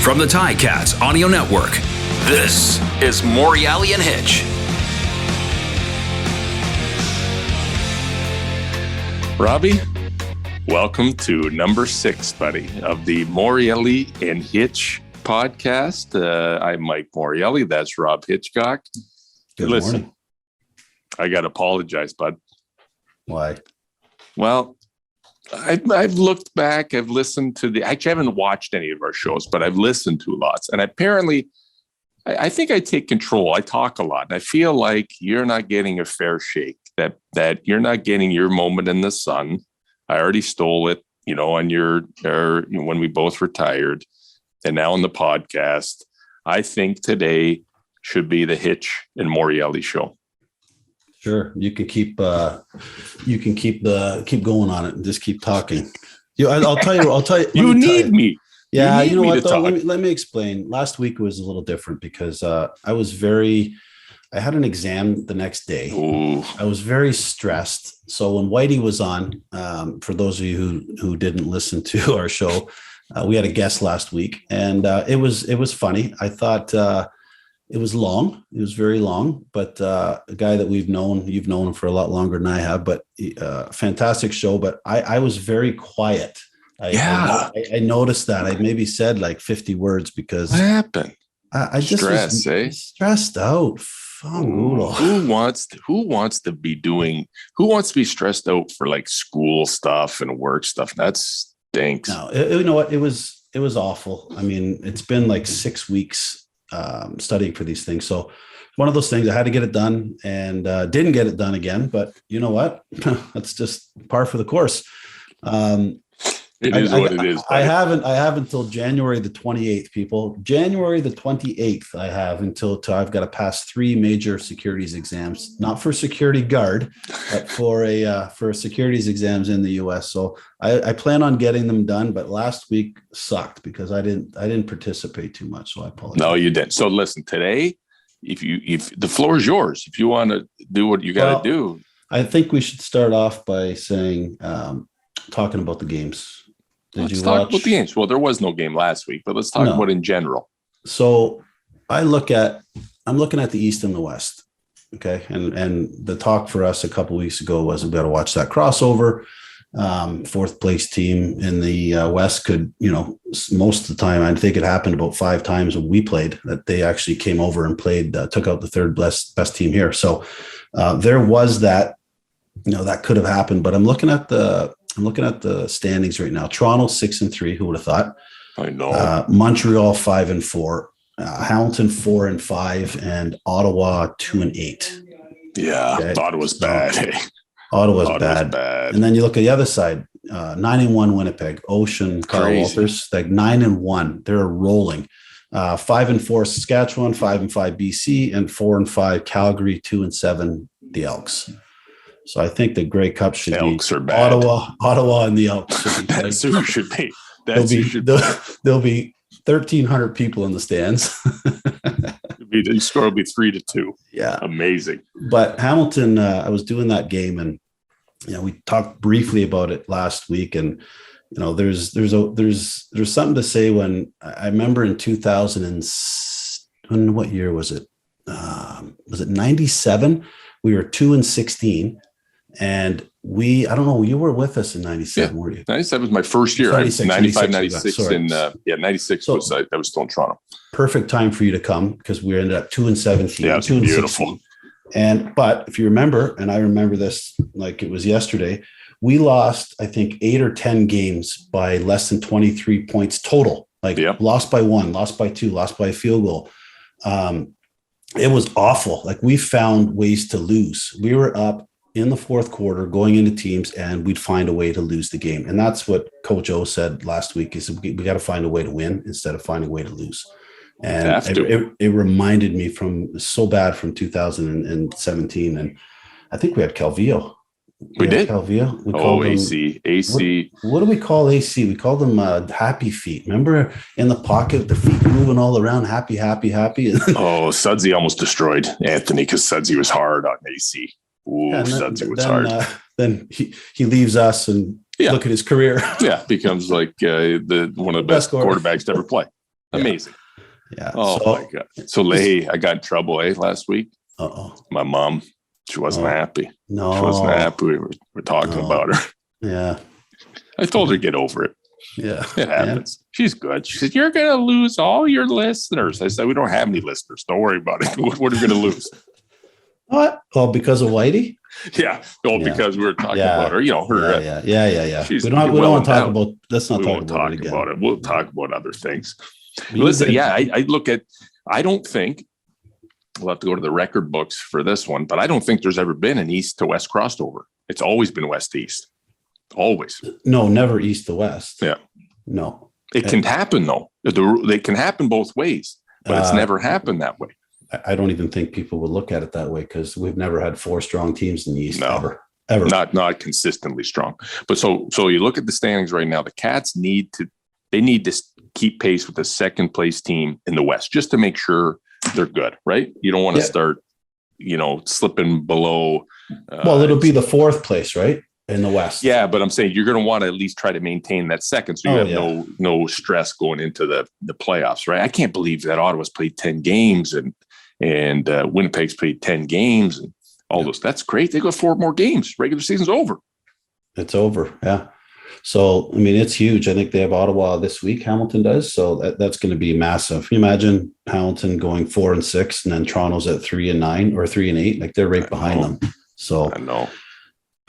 From the Ticats Audio Network, this is Morreale and Hitch. Robbie, welcome to number 6, buddy, of the Morreale and Hitch podcast. I'm Mike Morreale. That's Rob Hitchcock. Good morning. I got to apologize, bud. Why? Well, I've looked back. I've listened to actually, I haven't watched any of our shows, but I've listened to lots. And apparently, I think I take control. I talk a lot. And I feel like you're not getting a fair shake, that you're not getting your moment in the sun. I already stole it, on when we both retired. And now on the podcast, I think today should be the Hitch and Morreale show. Sure, you can keep going on it and just keep talking. I'll tell you. You need me. Yeah, you know what? Though, let me explain. Last week was a little different because I had an exam the next day. Ooh. I was very stressed. So when Whitey was on, for those of you who didn't listen to our show, we had a guest last week, and it was funny. I thought. It was long. It was very long, but a guy that you've known him for a lot longer than I have, but fantastic show. But I was very quiet. I noticed that. I maybe said like 50 words because what happened? I just was stressed out. Who wants to be stressed out for like school stuff and work stuff? That stinks. No, you know what? It was awful. I mean, it's been like 6 weeks studying for these things. So one of those things, I had to get it done and didn't get it done again, but you know what? That's just par for the course. It is what it is. I have until January the 28th, people. January the 28th, I have until I've got to pass 3 major securities exams, not for security guard, but for securities exams in the US. So I plan on getting them done, but last week sucked because I didn't participate too much. So I apologize. No, you didn't. So listen, today, if the floor is yours, if you want to do what you got to do. I think we should start off by saying, talking about the games. Let's talk about the games. Well, there was no game last week, but let's talk about in general. So I'm looking at the East and the West. Okay. And the talk for us a couple of weeks ago was we got to watch that crossover. 4th place team in the West could, most of the time, I think it happened about 5 times when we played that they actually came over and played, took out the 3rd best team here. So there was that, that could have happened, but I'm looking at the standings right now. Toronto 6-3. Who would have thought? I know. Montreal 5-4. Hamilton 4-5, and Ottawa 2-8. Yeah, okay. Ottawa's bad. Ottawa's bad. And then you look at the other side. 9-1 Winnipeg. Ocean, Carl Walters, like 9-1. They're rolling. 5-4 Saskatchewan, 5-5 BC, and 4-5 Calgary, 2-7 the Elks. So I think the Grey Cup should Elks be are bad. Ottawa and the Elks. That's who should be. There'll be 1,300 people in the stands. The score will be 3-2. Yeah, amazing. But Hamilton, I was doing that game, and we talked briefly about it last week, and there's something to say when I remember in 2000 and what year was it? Was it 97? We were 2-16. And I don't know, you were with us in 97, weren't you? 97 was my first year. 95, 96. And 96 was I was still in Toronto. Perfect time for you to come because we ended up 2-17. Yeah, it was beautiful. But if you remember, and I remember this like it was yesterday, we lost, I think, 8 or 10 games by less than 23 points total. Lost by 1, lost by 2, lost by a field goal. It was awful. Like we found ways to lose. We were up in the 4th quarter going into teams and we'd find a way to lose the game. And that's what Coach O said last week is we got to find a way to win instead of finding a way to lose. And it reminded me so bad from 2017. And I think we had Calvillo. We did. Calvillo. We called AC. What do we call AC? We call them happy feet. Remember in the pocket, the feet moving all around, happy. Sudsy almost destroyed Anthony because Sudsy was hard on AC. Sudsy was hard. Then he leaves us and look at his career. Becomes like one of the best quarterbacks to ever play. Amazing. Yeah. Oh my God. So I got in trouble, last week. My mom, she wasn't happy. No. She wasn't happy. We were talking about her. Yeah. I told her to get over it. Yeah. It happens. Yeah. She's good. She said, "You're going to lose all your listeners." I said, "We don't have any listeners. Don't worry about it. What are we going to lose?" What? Oh, because of Whitey? Yeah. Because we were talking about her, her. Yeah. We don't want to talk about, let's not talk about it again. We'll talk about other things. Listen, I don't think, we'll have to go to the record books for this one, but I don't think there's ever been an east to west crossover. It's always been west to east. Always. No, never east to west. Yeah. No. It can happen though. They can happen both ways, but it's never happened that way. I don't even think people would look at it that way because we've never had 4 strong teams in the East ever. Not consistently strong. But so you look at the standings right now. The Cats need to keep pace with the second place team in the West just to make sure they're good, right? You don't want to start, slipping below. Well, it'll be the 4th place, right? In the West. Yeah, but I'm saying you're going to want to at least try to maintain that second so you have no stress going into the playoffs, right? I can't believe that Ottawa's played 10 games and Winnipeg's played 10 games and all those. That's great. They got 4 more games. Regular season's over. It's over. Yeah. So, I mean, it's huge. I think they have Ottawa this week. Hamilton does. So that's going to be massive. Can you imagine Hamilton going 4-6 and then Toronto's at 3-9 or 3-8? Like they're right behind them. So I know.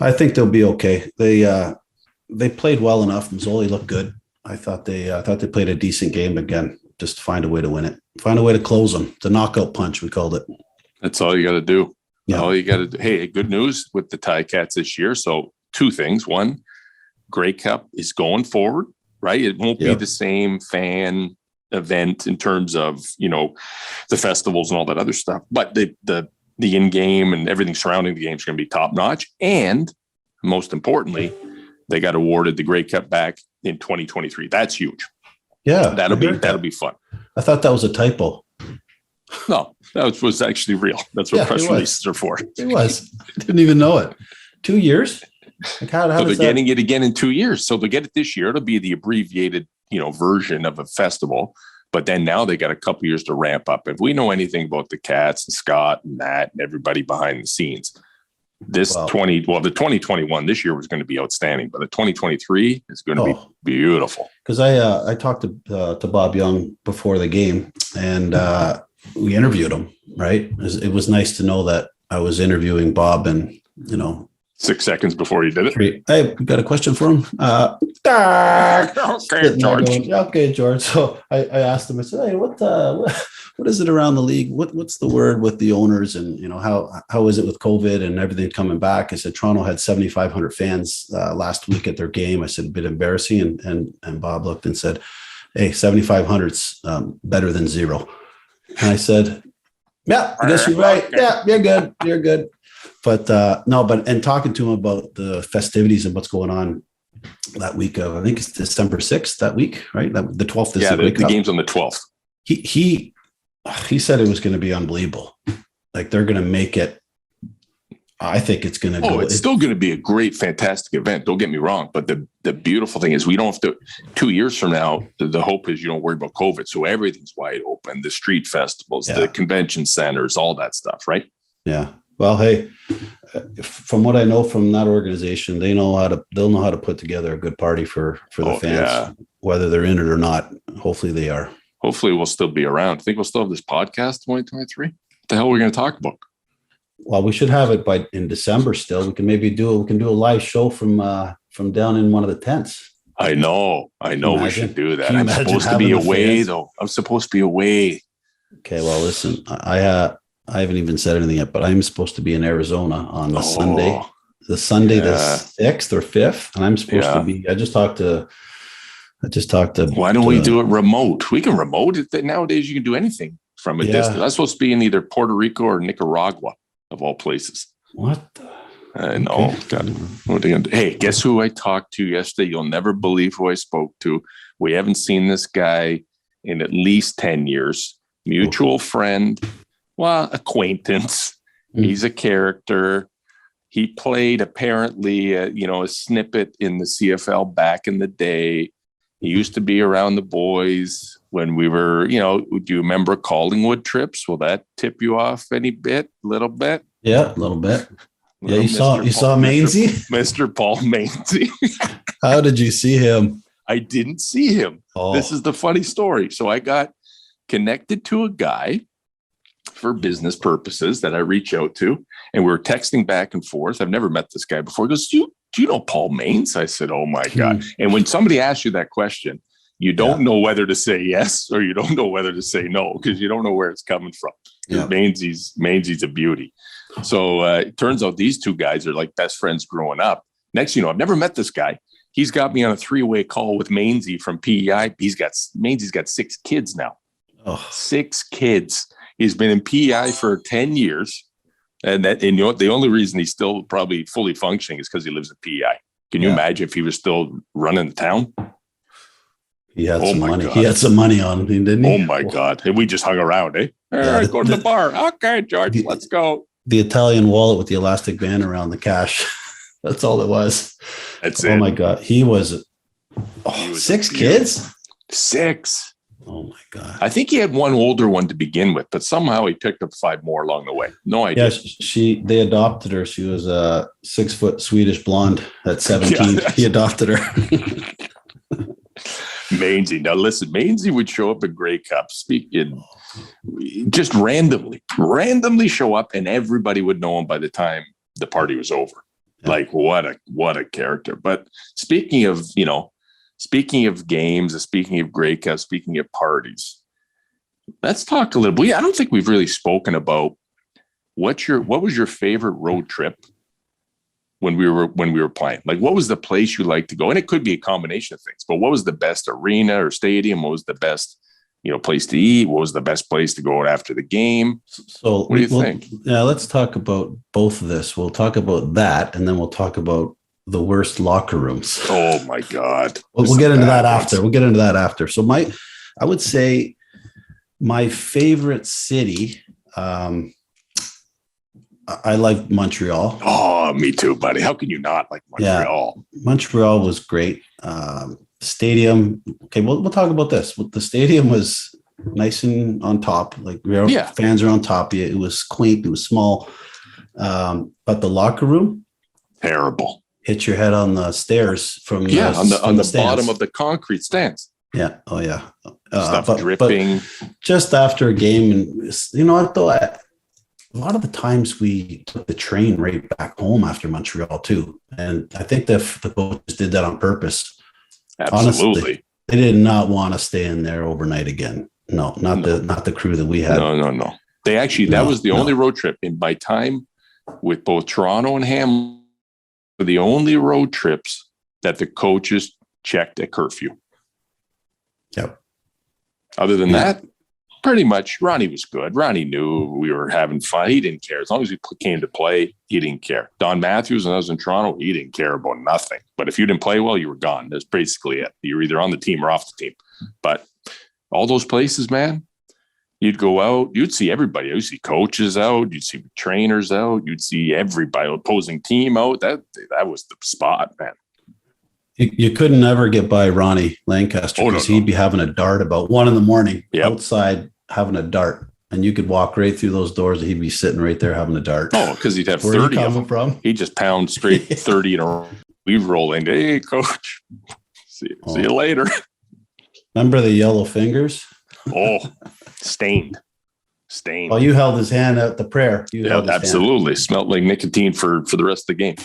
I think they'll be okay. They played well enough. Mazzoli looked good. I thought they played a decent game again. Just find a way to win it. Find a way to close them. The knockout punch, we called it. That's all you got to do. Yeah. All you got to do. Hey, good news with the Ticats this year. So 2 things. One, Grey Cup is going forward, right? It won't be the same fan event in terms of, the festivals and all that other stuff. But the in-game and everything surrounding the game is going to be top notch. And most importantly, they got awarded the Grey Cup back in 2023. That's huge. Yeah. That'll be fun. I thought that was a typo. No, that was actually real. That's what press releases are for. It was. I didn't even know it. 2 years? Like how so they're getting it again in 2 years. So they get it this year. It'll be the abbreviated, version of a festival. But then now they got a couple years to ramp up. If we know anything about the Cats and Scott and Matt and everybody behind the scenes, the 2021 this year was going to be outstanding, but the 2023 is going to be beautiful. Because I talked to Bob Young before the game, and we interviewed him. Right, it was nice to know that I was interviewing Bob, and 6 seconds before you did it. Hey, got a question for him? Okay, George. Okay, George. So I asked him. I said, "Hey, what is it around the league? What's the word with the owners, and how is it with COVID and everything coming back?" I said Toronto had 7,500 fans last week at their game. I said a bit embarrassing, and Bob looked and said, "Hey, 7,500's better than 0." And I said, "Yeah, I guess you're right. Yeah, you're good." But and talking to him about the festivities and what's going on that week of, I think it's December 6th that week, right? The 12th is the game's on the 12th. He said it was going to be unbelievable. Like they're going to make it. I think it's going to go. It's still going to be a great, fantastic event. Don't get me wrong. But the beautiful thing is we don't have to, 2 years from now, the hope is you don't worry about COVID. So everything's wide open, the street festivals, the convention centers, all that stuff, right? Yeah. Well, hey, from what I know from that organization, they'll know how to put together a good party for the fans, whether they're in it or not. Hopefully they are. Hopefully we'll still be around. I think we'll still have this podcast 2023. What the hell are we going to talk about? Well, we should have it in December still. We can maybe do a live show from down in one of the tents. I know we should do that. I'm supposed to be away though. I'm supposed to be away. Okay, well, listen, I haven't even said anything yet, but I'm supposed to be in Arizona on the Sunday, the 6th or 5th. And I'm supposed to be, I just talked to. Why don't we do it remote? We can remote it. Nowadays you can do anything from a distance. I'm supposed to be in either Puerto Rico or Nicaragua of all places. What? I know. Okay. Hey, guess who I talked to yesterday? You'll never believe who I spoke to. We haven't seen this guy in at least 10 years. Mutual friend. Well, acquaintance. He's a character. He played apparently, a snippet in the CFL back in the day. He used to be around the boys when we were, do you remember Collingwood trips? Will that tip you off any bit? Little bit? Yeah, a little bit. Yeah, you saw Mainsy? Mr. Paul Mainsy. How did you see him? I didn't see him. Oh. This is the funny story. So I got connected to a guy for business purposes that I reach out to, and we were texting back and forth. I've never met this guy before. He goes, do you know Paul Maines? I said, oh my God. And when somebody asks you that question, you don't know whether to say yes or you don't know whether to say no, because you don't know where it's coming from. Yeah. Mainsy's a beauty. So it turns out these two guys are like best friends growing up. Next, I've never met this guy. He's got me on a 3-way call with Mainsy from PEI. Mainsy's got 6 kids now. Oh. 6 kids. He's been in PEI for 10 years. And the only reason he's still probably fully functioning is because he lives in PEI. Can you imagine if he was still running the town? He had some money. God. He had some money on him, didn't he? Oh my God. And we just hung around, eh? All right, go to the bar. Okay, George, let's go. The Italian wallet with the elastic band around the cash. That's all it was. That's it. Oh my God. He was 6 kids? 6. Oh my God. I think he had one older one to begin with, but somehow he picked up 5 more along the way. No idea. Yeah, they adopted her. She was a 6-foot Swedish blonde at 17. Yeah, he adopted her. Mainsy. Now listen, Mainsy would show up at Grey Cup, speaking just randomly show up, and everybody would know him by the time the party was over. Yeah. Like what a character. But speaking of games, speaking of Grey Cup, speaking of parties, let's talk a little bit. I don't think we've really spoken about what was your favorite road trip when we were playing? Like, what was the place you like to go? And it could be a combination of things, but what was the best arena or stadium? What was the best, place to eat? What was the best place to go after the game? So what do you think? Yeah, let's talk about both of this. We'll talk about that, and then we'll talk about the worst locker rooms. Oh my God. We'll get into that after. We'll get into that after. So I would say my favorite city, I like Montreal. Oh, me too, buddy. How can you not like Montreal? Yeah, Montreal was great. Stadium. Okay, we'll talk about this. The stadium was nice and on top. Like fans are on top of you. It was quaint. It was small. But the locker room, terrible. Hit your head on the stairs from on the bottom of the concrete stands. Yeah. Oh yeah. Stuff dripping. But just after a game, and what though. A lot of the times we took the train right back home after Montreal too. And I think the coaches did that on purpose. Absolutely. Honestly, they did not want to stay in there overnight again. No, not the crew that we had. No. They actually, that was the only road trip in my time with both Toronto and Hamilton, were the only road trips that the coaches checked at curfew. Yep. Other than that, pretty much, Ronnie was good. Ronnie knew we were having fun. He didn't care. As long as we came to play, he didn't care. Don Matthews, when I was in Toronto, he didn't care about nothing. But if you didn't play well, you were gone. That's basically it. You were either on the team or off the team. But all those places, man, you'd go out, you'd see everybody. You'd see coaches out, you'd see trainers out, you'd see everybody, opposing team out. That was the spot, man. You couldn't ever get by Ronnie Lancaster because he'd be having a dart about 1 a.m. outside having a dart, and you could walk right through those doors and he'd be sitting right there having a dart. Oh, because he'd have 30 of them. From? He'd just pound straight 30 in a row. We'd roll in. Hey, coach. See you later. Remember the yellow fingers? Oh, stained. Oh, you held his hand at the prayer. Absolutely. Smelled like nicotine for the rest of the game.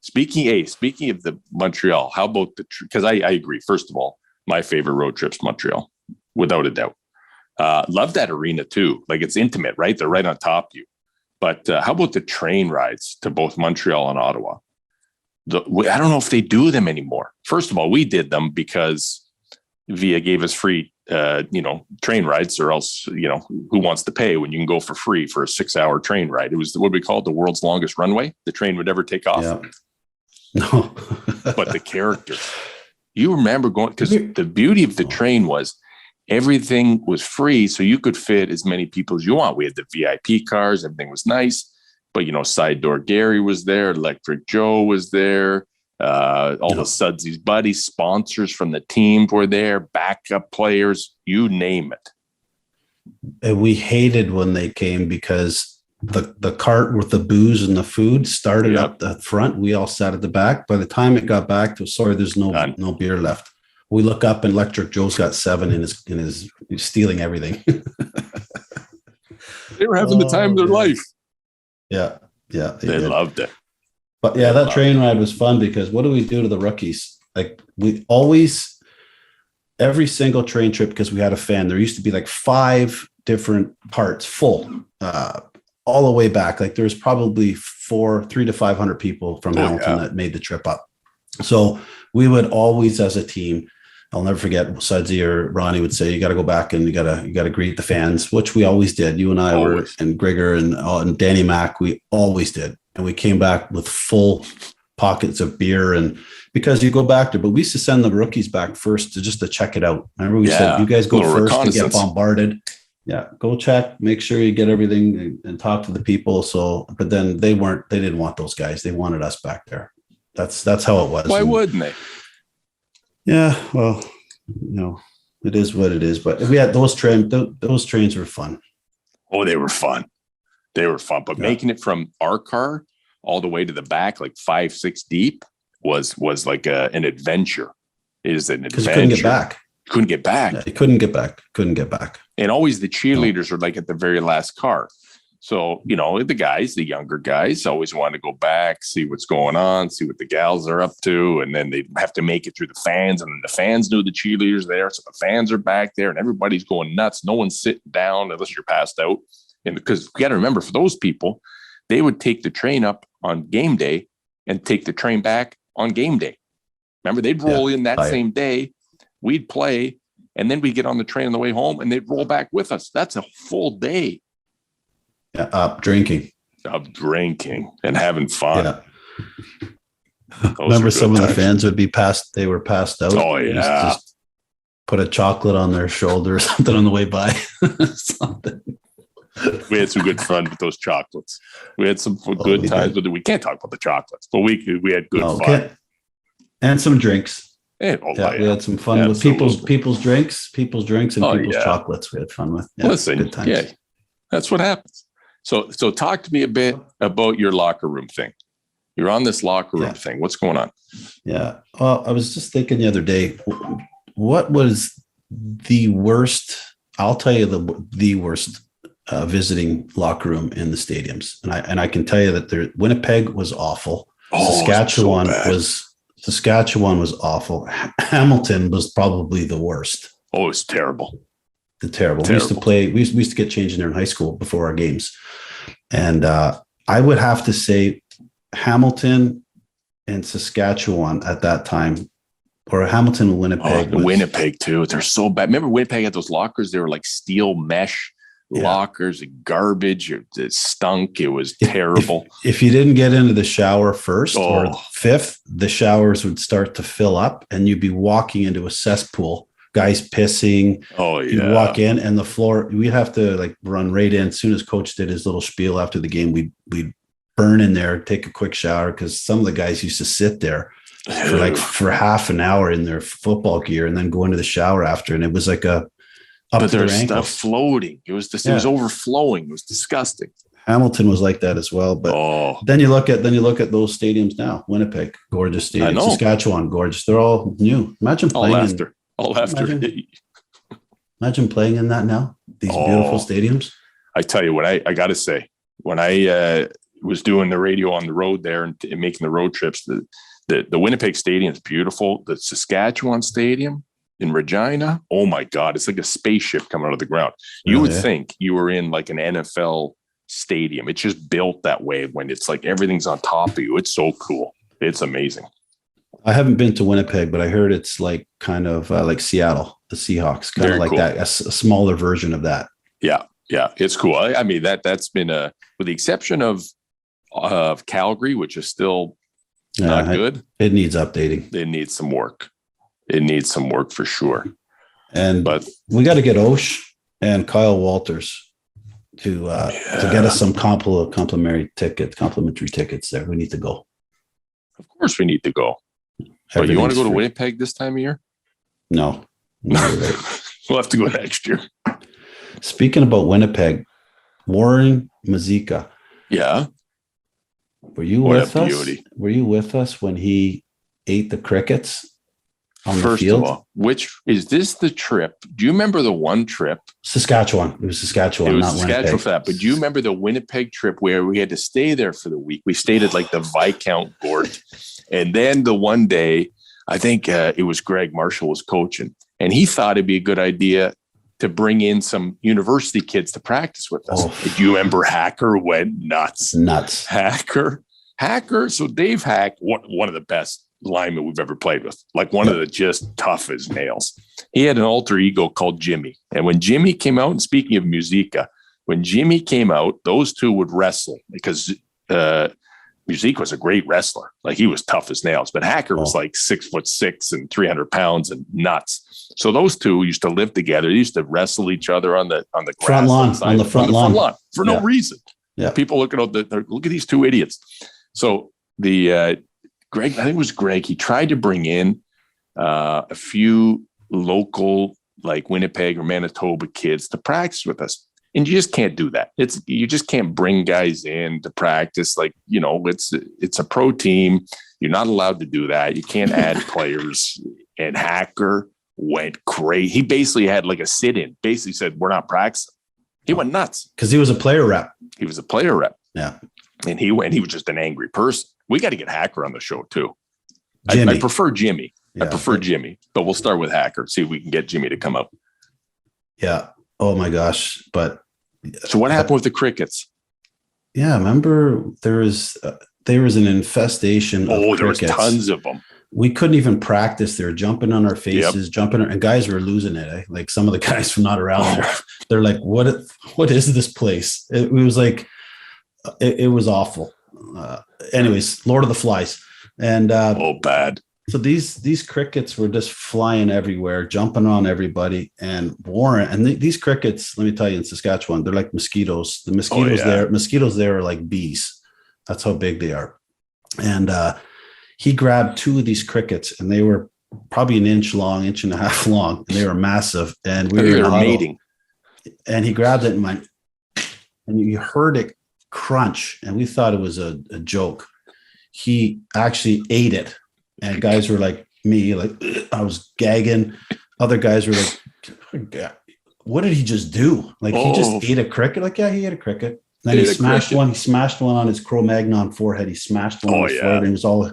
Speaking of the Montreal, how about because I agree. First of all, my favorite road trip's Montreal, without a doubt. Love that arena too. Like, it's intimate, right? They're right on top of you. But how about the train rides to both Montreal and Ottawa? I don't know if they do them anymore. First of all, we did them because Via gave us free, train rides, or else, who wants to pay when you can go for free for a 6-hour train ride? It was what we called the world's longest runway. The train would ever take off. Yeah. No, but the characters, you remember going, because the beauty of the train was everything was free. So you could fit as many people as you want. We had the VIP cars. Everything was nice. But, Side Door Gary was there. Electric Joe was there. All the Sudsy's buddies, sponsors from the teams were there, backup players, you name it. And we hated when they came because the cart with the booze and the food started up the front. We all sat at the back. By the time it got back to, sorry, there's no beer left. We look up and Electric Joe's got 7 in his he's stealing everything. They were having the time of their life. Yeah. Yeah. They loved it. But yeah, that train ride was fun because what do we do to the rookies? Like we always, every single train trip, because we had a fan, there used to be like 5 different parts full, all the way back. Like there was probably 300 to 500 people from Hamilton that made the trip up. So we would always, as a team, I'll never forget, Sudsy or Ronnie would say, you got to go back and you got to greet the fans, which we always did. You and I were, and Grigor and Danny Mac, we always did. And we came back with full pockets of beer. And because you go back there, but we used to send the rookies back first just to check it out. Remember we said, you guys go first and get bombarded. Yeah. Go check, make sure you get everything and talk to the people. So, but then they didn't want those guys. They wanted us back there. That's how it was. Why wouldn't they? Yeah, well, it is what it is. But we had those trains were fun. Oh, they were fun. They were fun. But making it from our car all the way to the back, like 5-6 deep, was like an adventure. It is an adventure. Because you couldn't get back. Couldn't get back. Yeah, you couldn't get back. Couldn't get back. And always the cheerleaders were like at the very last car. So, the younger guys always want to go back, see what's going on, see what the gals are up to. And then they have to make it through the fans. And then the fans knew the cheerleaders there. So the fans are back there and everybody's going nuts. No one's sitting down unless you're passed out. And because you got to remember, for those people, they would take the train up on game day and take the train back on game day. Remember, they'd roll in that same day. We'd play. And then we'd get on the train on the way home and they'd roll back with us. That's a full day. Yeah, drinking and having fun. Yeah. Remember some of the fans would be passed out. Oh yeah. Just put a chocolate on their shoulder or something on the way by. We had some good fun with those chocolates. We had some good times with it. We can't talk about the chocolates, but we had good fun. Okay. And some drinks. We had some fun with people's drinks and people's chocolates. We had fun with. Yeah, listen, good times. That's what happens. So talk to me a bit about your locker room thing. You're on this locker room thing. What's going on? Yeah. Well, I was just thinking the other day, what was the worst? I'll tell you the worst visiting locker room in the stadiums, and I can tell you that Winnipeg was awful. Saskatchewan was awful. Hamilton was probably the worst. Oh, it was terrible. Terrible. We used to get changed in there in high school before our games. And I would have to say Hamilton and Saskatchewan at that time, or Hamilton and Winnipeg. Winnipeg too. They're so bad. Remember Winnipeg had those lockers? They were like steel mesh lockers, garbage. It stunk. It was terrible. If you didn't get into the shower first or fifth, the showers would start to fill up and you'd be walking into a cesspool. Guys pissing. You'd walk in and the floor, we'd have to run right in. As soon as coach did his little spiel after the game, we'd burn in there, take a quick shower, because some of the guys used to sit there for half an hour in their football gear and then go into the shower after. And it was like but there's stuff floating. It was just, it was overflowing. It was disgusting. Hamilton was like that as well. But then you look at those stadiums now. Winnipeg, gorgeous stadium. Saskatchewan, gorgeous. They're all new. Imagine playing Imagine playing in that now. These beautiful stadiums. I tell you what, I got to say, when I was doing the radio on the road there and making the road trips, the Winnipeg Stadium is beautiful. The Saskatchewan Stadium in Regina, oh my God, it's like a spaceship coming out of the ground. You would think you were in like an NFL stadium. It's just built that way when it's like everything's on top of you. It's so cool. It's amazing. I haven't been to Winnipeg, but I heard it's like kind of like Seattle, the Seahawks, kind of like that, a smaller version of that. Yeah, it's cool. I mean, that's been with the exception of Calgary, which is still not good. It needs updating. It needs some work. It needs some work for sure. But we got to get Osh and Kyle Walters to get us some complimentary tickets there. We need to go. Of course we need to go. But you want to go to free. Winnipeg this time of year? No. We'll have to go next year. Speaking about Winnipeg, Warren Mazika. Yeah. Were you with us? Were you with us when he ate the crickets on the field? First of all, which is this the trip? Do you remember the one trip? Saskatchewan. It was Saskatchewan, not Saskatchewan Winnipeg. For that. But do you remember the Winnipeg trip where we had to stay there for the week? We stayed at like the Viscount Gort. And then the one day, I think it was Greg Marshall was coaching, and he thought it'd be a good idea to bring in some university kids to practice with us. Oh. Do you remember Hacker went nuts? Nuts. Hacker. So Dave Hack, one of the best linemen we've ever played with, like one of the just tough as nails. He had an alter ego called Jimmy. And when Jimmy came out, and speaking of Musica, when Jimmy came out, those two would wrestle because Musica was a great wrestler. Like he was tough as nails, but Hacker was like 6'6" and 300 pounds and nuts. So those two used to live together. They used to wrestle each other on the front lawn, on the front lawn for no reason. Yeah. People looking at look at these two idiots. So the Greg, I think it was Greg. He tried to bring in a few local, like Winnipeg or Manitoba kids to practice with us. And you just can't do that. You just can't bring guys in to practice. Like, it's a pro team. You're not allowed to do that. You can't add players. And Hacker went crazy. He basically had like a sit-in. Basically said, "We're not practicing." He went nuts because he was a player rep. Yeah, and he was just an angry person. We got to get Hacker on the show too. I prefer Jimmy. Yeah, Jimmy, but we'll start with Hacker. See if we can get Jimmy to come up. Yeah. Oh my gosh! But so what happened with the crickets? Yeah, remember there was an infestation. Oh, there was tons of them. We couldn't even practice. They were jumping on our faces, and guys were losing it. Eh? Like some of the guys from not around there, they're like, "What is this place?" It was like, it was awful. Anyways, Lord of the Flies, and bad. So these crickets were just flying everywhere, jumping on everybody, and Warren. And these crickets, let me tell you, in Saskatchewan, they're like mosquitoes. The mosquitoes there are like bees. That's how big they are. And he grabbed two of these crickets, and they were probably an inch long, inch and a half long, and they were massive. And we were mating. And he grabbed it and went, and you heard it crunch, and we thought it was a joke. He actually ate it. And guys were like me, like I was gagging. Other guys were like, "What did he just do? Like he just ate a cricket?" Like, yeah, he ate a cricket. Then he smashed one. He smashed one on his Cro-Magnon forehead. He smashed one on his forehead. And he was all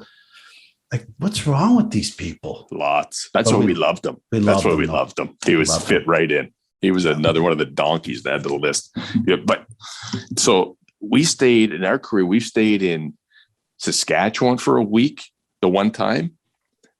like, "What's wrong with these people?" Lots. That's why we loved him. That's why we loved him. He was fit right in. He was another one of the donkeys that had the list. Yeah, but so we stayed in our career. We've stayed in Saskatchewan for a week. The one time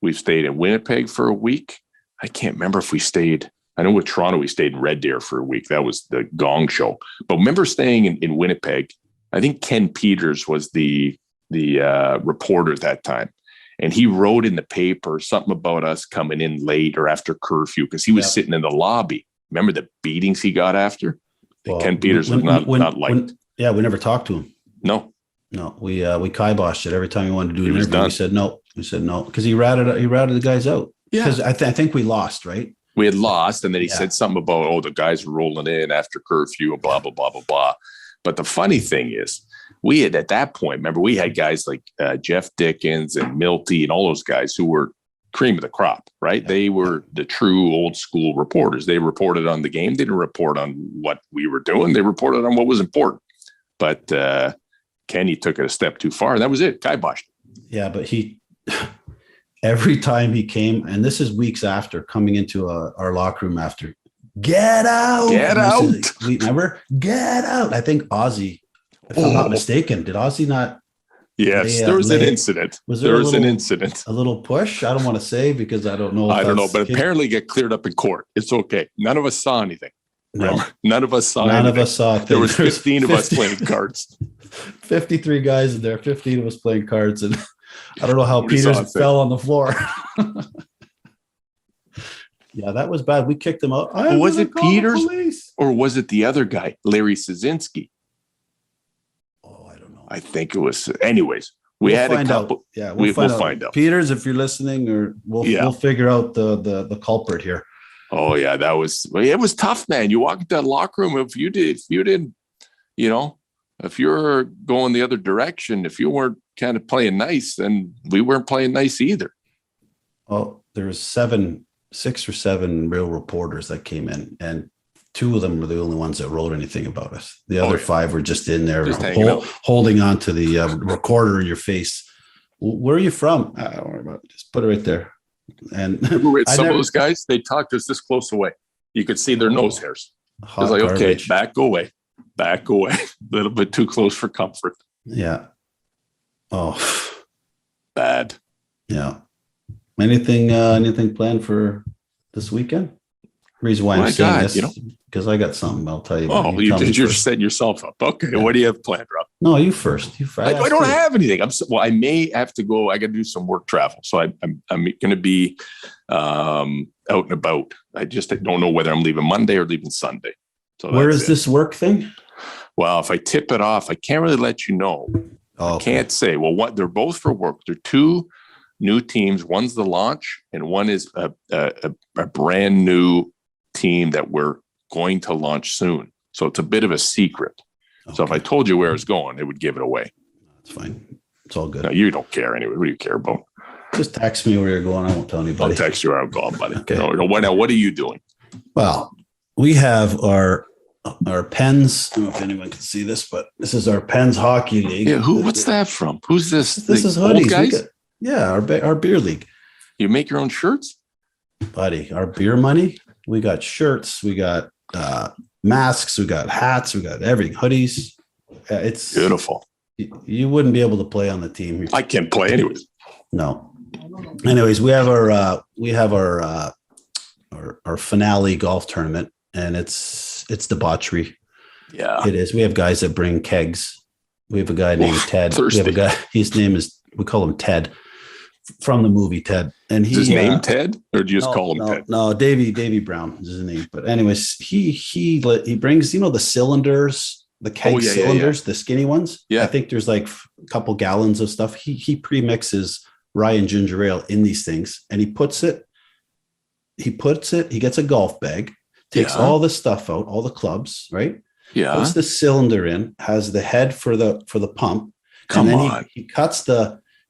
we've stayed in Winnipeg for a week. I can't remember if we stayed. I know with Toronto, we stayed in Red Deer for a week. That was the Gong Show. But remember staying in Winnipeg, I think Ken Peters was the reporter at that time. And he wrote in the paper something about us coming in late or after curfew because he was sitting in the lobby. Remember the beatings he got after? Well, Ken Peters was not liked. We never talked to him. No, we kiboshed it every time he wanted to do an interview. We said no because he routed the guys out. Yeah, because I think we lost, right? We had lost, and then he said something about the guys were rolling in after curfew, and blah blah blah blah blah. But the funny thing is, we had at that point, remember, we had guys like Jeff Dickens and Milty and all those guys who were cream of the crop, right? Yeah. They were the true old school reporters. They reported on the game. They didn't report on what we were doing. They reported on what was important. But Kenny took it a step too far, and that was it. Kiboshed. Yeah, but every time he came, and this is weeks after coming into our locker room after, get out. Remember? Get out. I think Ozzy, if I'm not mistaken, did Ozzy not? Yes, there was an incident. There was an incident. A little push? I don't want to say because I don't know. I don't know, but apparently get cleared up in court. It's okay. None of us saw anything. No. None of us saw anything. None of us saw it. There was 15 of us playing cards. 53 guys in there, 15 of us playing cards, and I don't know how Peters fell on the floor. Yeah, that was bad. We kicked him out. Was it Peters or was it the other guy, Larry Szynski? Oh, I don't know. I think it was. Anyways, We we'll had a find couple. out. Yeah, We'll find find out. Peters, if you're listening, or we'll figure out the culprit here. Oh yeah, it was tough, man. You walk into that locker room. If you didn't, if you're going the other direction, if you weren't kind of playing nice, then we weren't playing nice either. Well, there's 6 or 7 real reporters that came in, and 2 of them were the only ones that wrote anything about us. The other 5 were just in there holding on to the recorder in your face. Where are you from? I don't worry about it. Just put it right there. And some of those guys, they talked us this close away. You could see their nose hairs. It's like, garbage. Okay, back away. A little bit too close for comfort. Yeah. Oh, bad. Yeah. Anything planned for this weekend? Reason why I'm saying this, because I got something I'll tell you. Oh, you're setting yourself up. Okay, what do you have planned, Rob? No, you first. I don't have anything. I may have to go. I got to do some work travel, so I'm going to be out and about. I just don't know whether I'm leaving Monday or leaving Sunday. So where is this work thing? Well, if I tip it off, I can't really let you know. Oh, okay. I can't say. Well, they're both for work. They're 2 new teams. One's the launch, and one is a brand new team that we're going to launch soon. So it's a bit of a secret. Okay. So if I told you where it's going, it would give it away. That's fine. It's all good. No, you don't care anyway. What do you care about? Just text me where you're going. I won't tell anybody. I'll text you where I'm going, buddy. Okay. What are you doing? Well, we have our Pens. I don't know if anyone can see this, but this is our Pens Hockey League. Yeah, what's that from? Who's this? This is hoodies. Guys? Our beer league. You make your own shirts? Buddy, our beer money. We got shirts, we got masks, we got hats, we got everything, hoodies. It's beautiful. You wouldn't be able to play on the team. I can't play anyways. No. Anyways, we have our finale golf tournament, and it's debauchery. Yeah, it is. We have guys that bring kegs. We have a guy named Ted. Thirsty. We have a guy. His name is. We call him Ted. From the movie Ted, and is his name Ted, or do you just call him Ted? No, Davy Brown is his name. But anyways, he brings the cylinders, the keg cylinders, the skinny ones. Yeah, I think there's like a couple gallons of stuff. He pre-mixes rye and ginger ale in these things, and he puts it. He gets a golf bag, takes all the stuff out, all the clubs, right? Yeah, puts the cylinder in, has the head for the pump.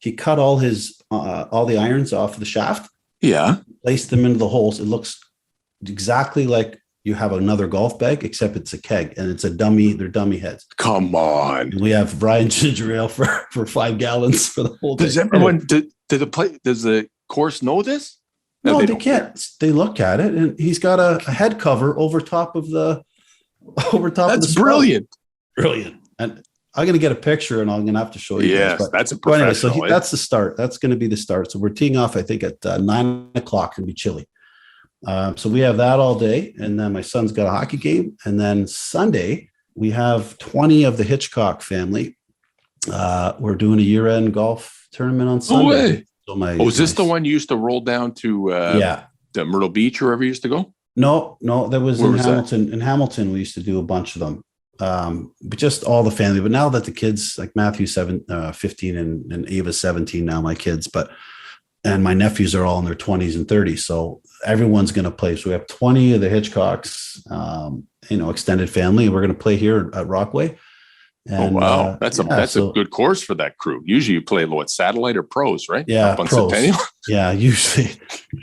He cut all the irons off the shaft. Yeah. Placed them into the holes. It looks exactly like you have another golf bag, except it's a keg and it's a dummy. They're dummy heads. Come on. And we have Ryan ginger ale for 5 gallons for the whole day. Does everyone, does the course know this? No, they can't. They look at it, and he's got a head cover over top of the That's brilliant. Brilliant. And I'm going to get a picture, and I'm going to have to show you. Yes, that's a professional. Anyway, that's the start. That's going to be the start. So we're teeing off, I think, at 9 o'clock. It'll be chilly. So we have that all day. And then my son's got a hockey game. And then Sunday, we have 20 of the Hitchcock family. We're doing a year-end golf tournament on Sunday. No way. So is this the one you used to roll down to the Myrtle Beach or wherever you used to go? No, that was in Hamilton. That? In Hamilton, we used to do a bunch of them. But just all the family. But now that the kids, like Matthew's 15 and Ava's 17 now, my kids, and my nephews are all in their 20s and 30s. So everyone's going to play. So we have 20 of the Hitchcocks, extended family. We're going to play here at Rockway. And, wow. That's a good course for that crew. Usually you play satellite or pros, right? Yeah. Up on pros. Centennial. Yeah. Usually.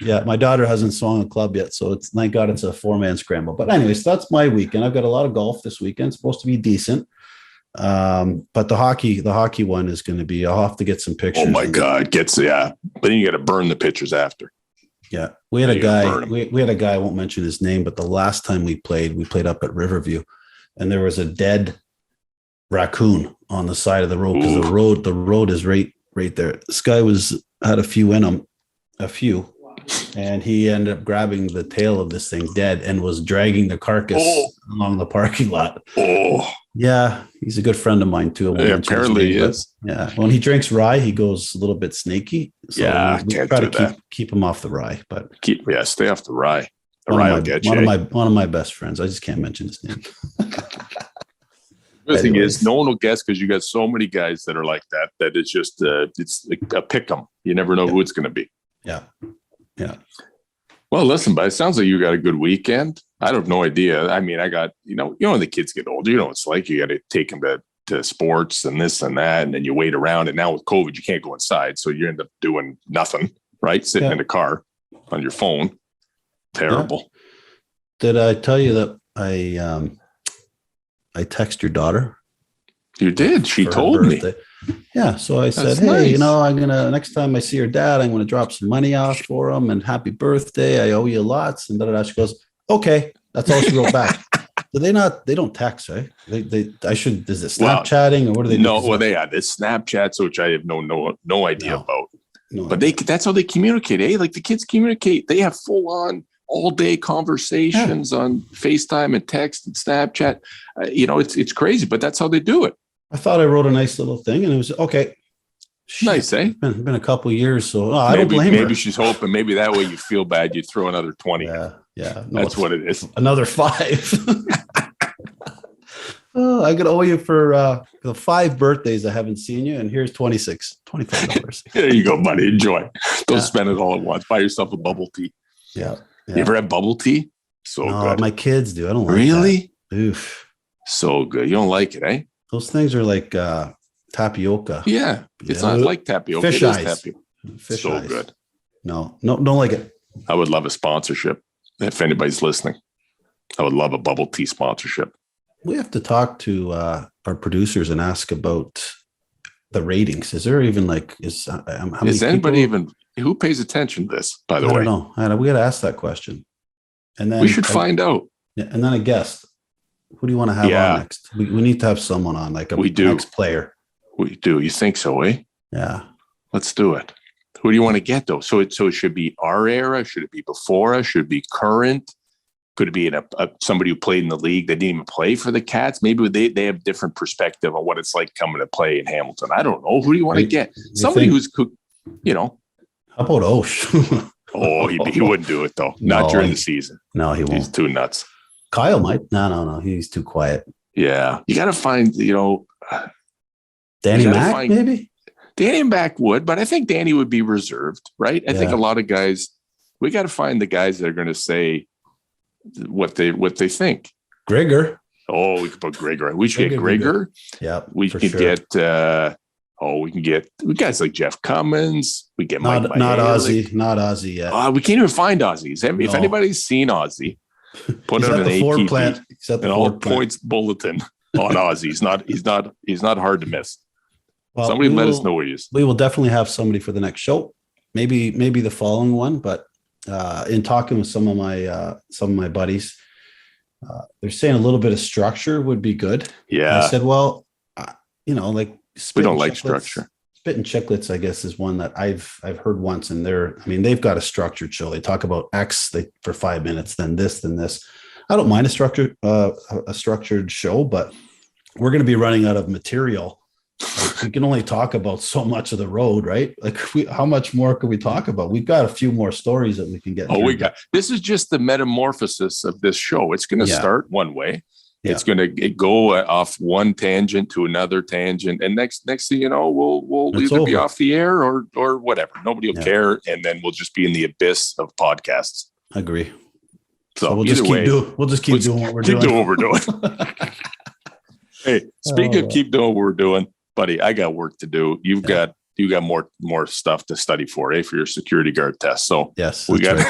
Yeah. My daughter hasn't swung a club yet. So thank God it's a 4-man scramble. But anyways, that's my weekend. I've got a lot of golf this weekend. It's supposed to be decent. But the hockey one is going to be, I'll have to get some pictures. Oh my God. But then you got to burn the pictures after. Yeah. We had a guy, we had a guy, I won't mention his name, but the last time we played up at Riverview, and there was a dead raccoon on the side of the road, because the road is right there. This guy had a few in him, and he ended up grabbing the tail of this thing dead and was dragging the carcass along the parking lot. Yeah, he's a good friend of mine too. Yeah, apparently he is. Yeah, when he drinks rye, he goes a little bit snaky. So we try to keep him off the rye, but stay off the rye. The rye will get you. One of my best friends. I just can't mention his name. The thing is, no one will guess because you got so many guys that are like that. That it's just it's like a pick 'em. You never know who it's going to be. Yeah. Well, listen, but it sounds like you got a good weekend. I have no idea. I mean, I got when the kids get older, it's like you got to take them to sports and this and that, and then you wait around. And now with COVID, you can't go inside, so you end up doing nothing, right? Sitting in the car on your phone. Terrible. Yeah. Did I tell you that I text your daughter? You did. She told me. Yeah. So I said, hey, I'm going to, next time I see your dad, I'm going to drop some money off for him and happy birthday. I owe you lots. And she goes, okay. That's all she wrote back. Do they don't text, right? Is it Snapchatting or what are they doing? No, well, they have this Snapchats, which I have no idea about. But that's how they communicate, eh? Like the kids communicate. They have full on all day conversations on FaceTime and text and Snapchat. It's crazy, but that's how they do it. I thought I wrote a nice little thing and it was okay. Nice, eh? It's been a couple of years, so I don't blame her. Maybe she's hoping maybe that way you feel bad. You throw another 20. Yeah. No, that's what it is. Another 5. I could owe you for the 5 birthdays I haven't seen you, and here's $25. There you go, buddy. Enjoy. Don't spend it all at once. Buy yourself a bubble tea. Yeah. You ever have bubble tea? So good. My kids do. I don't like really? That. Oof. So good. You don't like it, eh? Those things are like tapioca. Yeah. It's not like tapioca. Fish eyes. Fish so eyes. Good. No, don't like it. I would love a sponsorship. If anybody's listening, I would love a bubble tea sponsorship. We have to talk to our producers and ask about the ratings. Is there even is anybody even who pays attention to this, by the way? I don't know. We got to ask that question. And then we should find out. Yeah, and then a guest. Who do you want to have on next? We need to have someone on, like next player. We do. You think so, eh? Yeah. Let's do it. Who do you want to get though? So it should be our era. Should it be before us? Should it be current? Could it be somebody who played in the league that didn't even play for the Cats? Maybe they have different perspective on what it's like coming to play in Hamilton. I don't know. Who do you want to get? Somebody who's. How about Osh? Oh, he wouldn't do it though. Not during the season. No, he won't. He's too nuts. Kyle might. No. He's too quiet. Yeah. You got to find, Danny Mac, maybe? Danny Mac would, but I think Danny would be reserved, right? I think a lot of guys, we got to find the guys that are going to say what they think. Gregor. Oh, we could put Gregor. We should get Gregor. Yeah. We could get, we can get guys like Jeff Cummins. We get not Ozzy. Not Ozzy yet. We can't even find Ozzy. If anybody's seen Ozzy, put out an APB and all points bulletin on Ozzy. He's not hard to miss. Well, somebody let us know where he is. We will definitely have somebody for the next show. Maybe the following one. But in talking with some of my buddies, they're saying a little bit of structure would be good. Yeah. And I said, well, we don't like structure. Spit and Chicklets, I guess, is one that I've heard once, and they've got a structured show. They talk about X for 5 minutes, then this, then this. I don't mind a structured show, but we're going to be running out of material. We can only talk about so much of the road, right? How much more can we talk about? We've got a few more stories that we can get. This is just the metamorphosis of this show. It's going to start one way. Yeah. It's going to go off one tangent to another tangent, and next thing you know, we'll either be off the air or whatever. Nobody will care, and then we'll just be in the abyss of podcasts. I agree. So we'll just keep doing what we're doing. Keep doing what we're doing. Hey, speaking of keep doing what we're doing, buddy, I got work to do. You got more stuff to study for your security guard test. So yes, I got to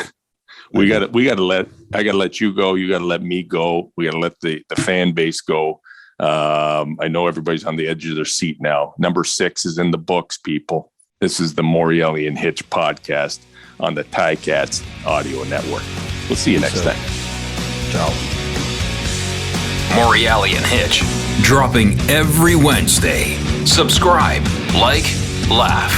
let you go. You got to let me go. We got to let the fan base go. I know everybody's on the edge of their seat now. Number 6 is in the books, people. This is the Morreale and Hitch podcast on the Ticats Audio Network. We'll see you next time. Ciao. Morreale and Hitch, dropping every Wednesday. Subscribe, like, laugh.